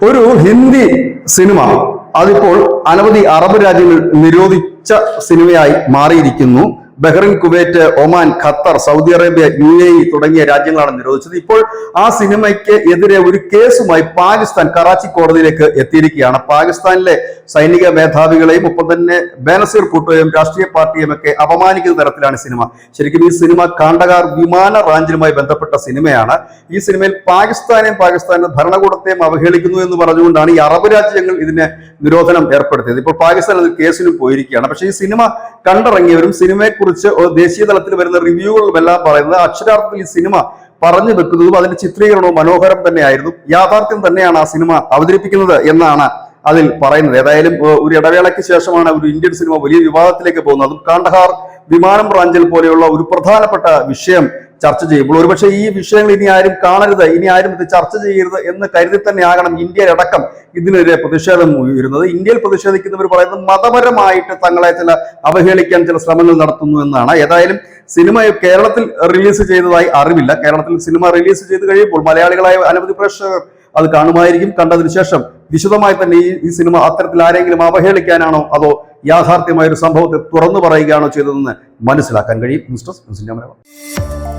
ഒരു ഹിന്ദി സിനിമ അതിപ്പോൾ അനവധി അറബ് രാജ്യങ്ങൾ നിരോധിച്ച സിനിമയായി മാറിയിരിക്കുന്നു. Bahrain, Kuwait, Oman, Qatar, Saudi Arabia, UAE തുടങ്ങിയ രാജ്യങ്ങളാണ് നിരോധിച്ചത്. ഇപ്പോൾ ആ സിനിമയ്ക്ക് എതിരെ ഒരു കേസുമായി പാകിസ്ഥാൻ കറാച്ചി കോടതിയിലേക്ക് എത്തിയിരിക്കുകയാണ്. പാകിസ്ഥാനിലെ സൈനിക മേധാവികളെയും ഒപ്പം തന്നെ ബേനസീർ ഭൂട്ടോയും രാഷ്ട്രീയ പാർട്ടിയും ഒക്കെ അപമാനിക്കുന്ന തരത്തിലാണ് സിനിമ. ശരിക്കും ഈ സിനിമ കാണ്ഡഹാർ വിമാന റാഞ്ചിലുമായി ബന്ധപ്പെട്ട സിനിമയാണ്. ഈ സിനിമയിൽ പാകിസ്ഥാന്റെ ഭരണകൂടത്തെയും അവഹേളിക്കുന്നു എന്ന് പറഞ്ഞുകൊണ്ടാണ് ഈ അറബ് രാജ്യങ്ങൾ ഇതിന് നിരോധനം ഏർപ്പെടുത്തിയത്. ഇപ്പോൾ പാകിസ്ഥാൻ അതിൽ കേസിനും പോയിരിക്കുകയാണ്. പക്ഷേ ഈ സിനിമ കണ്ടിറങ്ങിയവരും സിനിമയെക്കുറിച്ച് ദേശീയ തലത്തിൽ വരുന്ന റിവ്യൂകളും എല്ലാം പറയുന്നത് അക്ഷരാർത്ഥത്തിൽ ഈ സിനിമ പറഞ്ഞു വെക്കുന്നതും അതിന്റെ ചിത്രീകരണവും മനോഹരം തന്നെയായിരുന്നു. യാഥാർത്ഥ്യം തന്നെയാണ് ആ സിനിമ അവതരിപ്പിക്കുന്നത് എന്നാണ് അതിൽ പറയുന്നത്. ഏതായാലും ഒരു ഇടവേളയ്ക്ക് ശേഷമാണ് ഒരു ഇന്ത്യൻ സിനിമ വലിയ വിവാദത്തിലേക്ക് പോകുന്നത്. അതും കാണ്ഡഹാർ വിമാനം റാഞ്ചൽ പോലെയുള്ള ഒരു പ്രധാനപ്പെട്ട വിഷയം ചർച്ച ചെയ്യുമ്പോൾ ഒരുപക്ഷെ ഈ വിഷയങ്ങൾ ഇനി ആരും കാണരുത്, ഇനി ആരും ഇത് ചർച്ച ചെയ്യരുത് എന്ന് കരുതി തന്നെ ആകണം ഇന്ത്യയിലടക്കം ഇതിനെതിരെ പ്രതിഷേധം ഉയരുന്നത്. ഇന്ത്യയിൽ പ്രതിഷേധിക്കുന്നവർ പറയുന്നത് മതപരമായിട്ട് തങ്ങളെ അവഹേളിക്കാൻ ചില ശ്രമങ്ങൾ നടത്തുന്നു എന്നാണ്. ഏതായാലും സിനിമ കേരളത്തിൽ റിലീസ് ചെയ്തതായി അറിവില്ല. കേരളത്തിൽ സിനിമ റിലീസ് ചെയ്ത് കഴിയുമ്പോൾ മലയാളികളായ അനവധി പ്രേക്ഷകർ അത് കാണുമായിരിക്കും. കണ്ടതിനു ശേഷം വിശദമായി തന്നെ ഈ സിനിമ അത്തരത്തിൽ ആരെങ്കിലും അവഹേളിക്കാനാണോ അതോ യാഥാർത്ഥ്യമായ ഒരു സംഭവത്തെ തുറന്നു പറയുകയാണോ ചെയ്തതെന്ന് മനസ്സിലാക്കാൻ കഴിയും. News desk news India Malayalam.